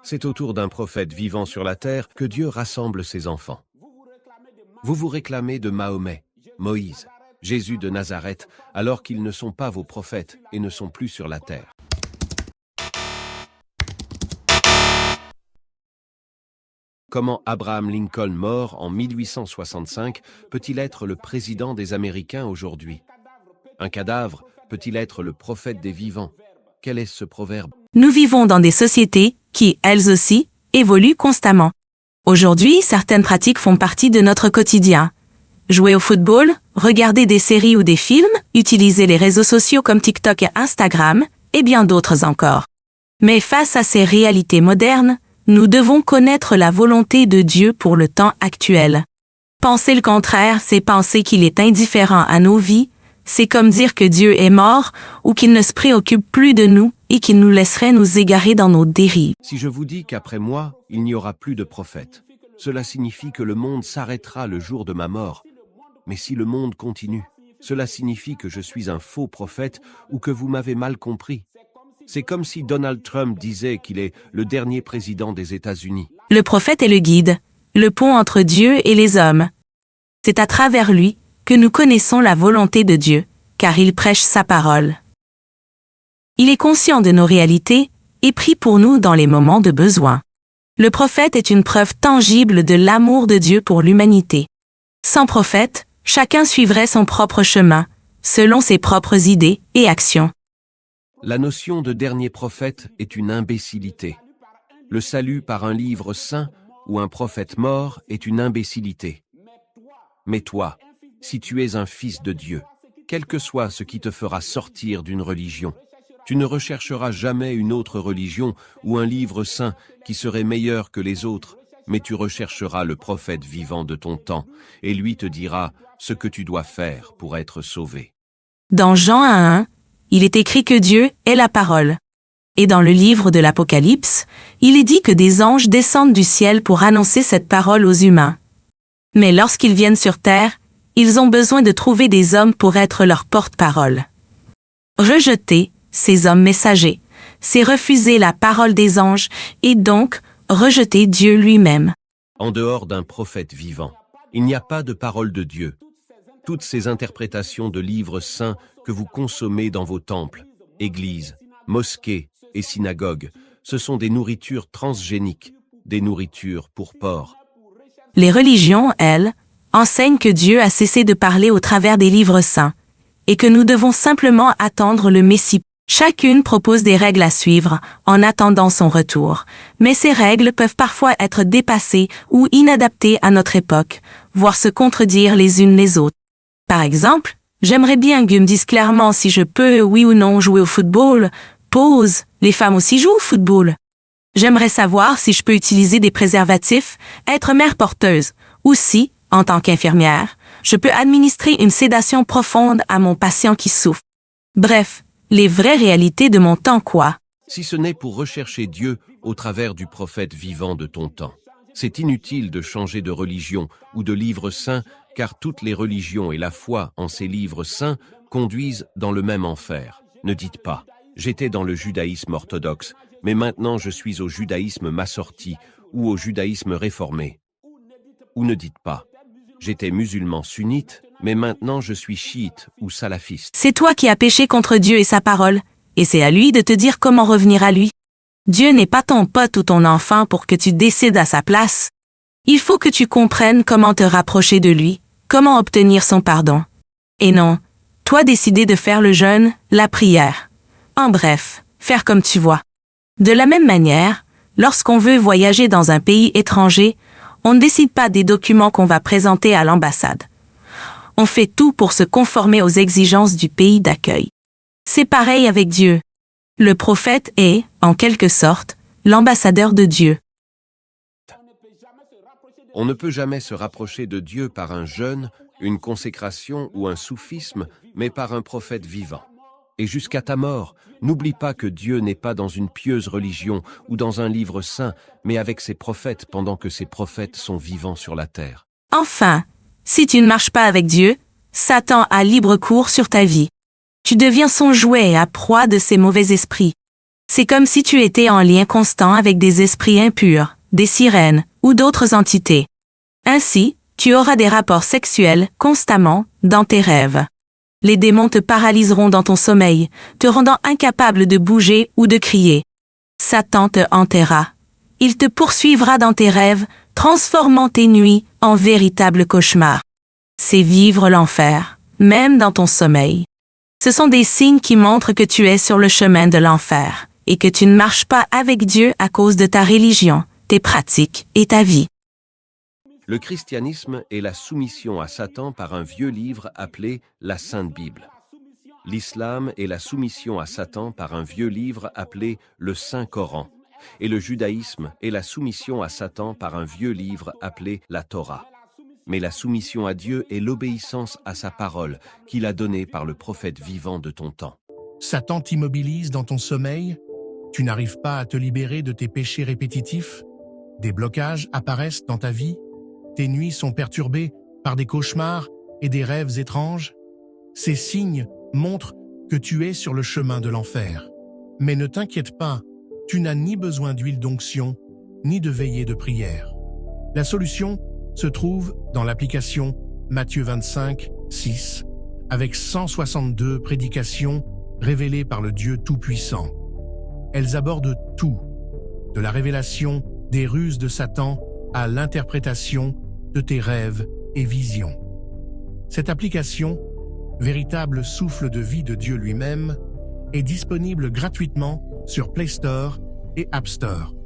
C'est autour d'un prophète vivant sur la terre que Dieu rassemble ses enfants. Vous vous réclamez de Mahomet, Moïse, Jésus de Nazareth, alors qu'ils ne sont pas vos prophètes et ne sont plus sur la terre. Comment Abraham Lincoln, mort en 1865, peut-il être le président des Américains aujourd'hui? Un cadavre peut-il être le prophète des vivants? Quel est ce proverbe? Nous vivons dans des sociétés qui, elles aussi, évoluent constamment. Aujourd'hui, certaines pratiques font partie de notre quotidien. Jouer au football, regarder des séries ou des films, utiliser les réseaux sociaux comme TikTok et Instagram, et bien d'autres encore. Mais face à ces réalités modernes, nous devons connaître la volonté de Dieu pour le temps actuel. Penser le contraire, c'est penser qu'il est indifférent à nos vies, c'est comme dire que Dieu est mort ou qu'il ne se préoccupe plus de nous et qu'il nous laisserait nous égarer dans nos dérives. Si je vous dis qu'après moi, il n'y aura plus de prophètes, cela signifie que le monde s'arrêtera le jour de ma mort. Mais si le monde continue, cela signifie que je suis un faux prophète ou que vous m'avez mal compris. C'est comme si Donald Trump disait qu'il est le dernier président des États-Unis. Le prophète est le guide, le pont entre Dieu et les hommes. C'est à travers lui que nous connaissons la volonté de Dieu, car il prêche sa parole. Il est conscient de nos réalités et prie pour nous dans les moments de besoin. Le prophète est une preuve tangible de l'amour de Dieu pour l'humanité. Sans prophète, chacun suivrait son propre chemin, selon ses propres idées et actions. La notion de dernier prophète est une imbécilité. Le salut par un livre saint ou un prophète mort est une imbécilité. Mais toi, si tu es un fils de Dieu, quel que soit ce qui te fera sortir d'une religion, tu ne rechercheras jamais une autre religion ou un livre saint qui serait meilleur que les autres, mais tu rechercheras le prophète vivant de ton temps, et lui te dira ce que tu dois faire pour être sauvé. Dans Jean 1:1, il est écrit que Dieu est la parole. Et dans le livre de l'Apocalypse, il est dit que des anges descendent du ciel pour annoncer cette parole aux humains. Mais lorsqu'ils viennent sur terre, ils ont besoin de trouver des hommes pour être leur porte-parole. Rejeter ces hommes messagers, c'est refuser la parole des anges et donc rejeter Dieu lui-même. En dehors d'un prophète vivant, il n'y a pas de parole de Dieu. Toutes ces interprétations de livres saints que vous consommez dans vos temples, églises, mosquées et synagogues, ce sont des nourritures transgéniques, des nourritures pour porcs. Les religions, elles, enseignent que Dieu a cessé de parler au travers des livres saints, et que nous devons simplement attendre le Messie. Chacune propose des règles à suivre en attendant son retour, mais ces règles peuvent parfois être dépassées ou inadaptées à notre époque, voire se contredire les unes les autres. Par exemple, j'aimerais bien que Dieu me dise clairement si je peux, oui ou non, jouer au football. Pause, les femmes aussi jouent au football. J'aimerais savoir si je peux utiliser des préservatifs, être mère porteuse, ou si, en tant qu'infirmière, je peux administrer une sédation profonde à mon patient qui souffre. Bref, les vraies réalités de mon temps quoi. Si ce n'est pour rechercher Dieu au travers du prophète vivant de ton temps. C'est inutile de changer de religion ou de livre saint, car toutes les religions et la foi en ces livres saints conduisent dans le même enfer. Ne dites pas « j'étais dans le judaïsme orthodoxe, mais maintenant je suis au judaïsme massorti ou au judaïsme réformé ». Ou ne dites pas « j'étais musulman sunnite, mais maintenant je suis chiite ou salafiste ». C'est toi qui as péché contre Dieu et sa parole, et c'est à lui de te dire comment revenir à lui. Dieu n'est pas ton pote ou ton enfant pour que tu décides à sa place. Il faut que tu comprennes comment te rapprocher de lui, comment obtenir son pardon. Et non, toi décider de faire le jeûne, la prière. En bref, faire comme tu vois. De la même manière, lorsqu'on veut voyager dans un pays étranger, on ne décide pas des documents qu'on va présenter à l'ambassade. On fait tout pour se conformer aux exigences du pays d'accueil. C'est pareil avec Dieu. Le prophète est, en quelque sorte, l'ambassadeur de Dieu. On ne peut jamais se rapprocher de Dieu par un jeûne, une consécration ou un soufisme, mais par un prophète vivant. Et jusqu'à ta mort, n'oublie pas que Dieu n'est pas dans une pieuse religion ou dans un livre saint, mais avec ses prophètes pendant que ces prophètes sont vivants sur la terre. Enfin, si tu ne marches pas avec Dieu, Satan a libre cours sur ta vie. Tu deviens son jouet à proie de ses mauvais esprits. C'est comme si tu étais en lien constant avec des esprits impurs, des sirènes ou d'autres entités. Ainsi, tu auras des rapports sexuels constamment dans tes rêves. Les démons te paralyseront dans ton sommeil, te rendant incapable de bouger ou de crier. Satan te hantera. Il te poursuivra dans tes rêves, transformant tes nuits en véritables cauchemars. C'est vivre l'enfer, même dans ton sommeil. Ce sont des signes qui montrent que tu es sur le chemin de l'enfer et que tu ne marches pas avec Dieu à cause de ta religion, tes pratiques et ta vie. Le christianisme est la soumission à Satan par un vieux livre appelé la Sainte Bible. L'islam est la soumission à Satan par un vieux livre appelé le Saint-Coran. Et le judaïsme est la soumission à Satan par un vieux livre appelé la Torah. Mais la soumission à Dieu est l'obéissance à sa parole qu'il a donnée par le prophète vivant de ton temps. Satan t'immobilise dans ton sommeil, tu n'arrives pas à te libérer de tes péchés répétitifs, des blocages apparaissent dans ta vie, tes nuits sont perturbées par des cauchemars et des rêves étranges. Ces signes montrent que tu es sur le chemin de l'enfer. Mais ne t'inquiète pas, tu n'as ni besoin d'huile d'onction, ni de veillée de prière. La solution se trouve dans l'application Matthieu 25, 6, avec 162 prédications révélées par le Dieu Tout-Puissant. Elles abordent tout, de la révélation des ruses de Satan à l'interprétation de tes rêves et visions. Cette application, véritable souffle de vie de Dieu lui-même, est disponible gratuitement sur Play Store et App Store.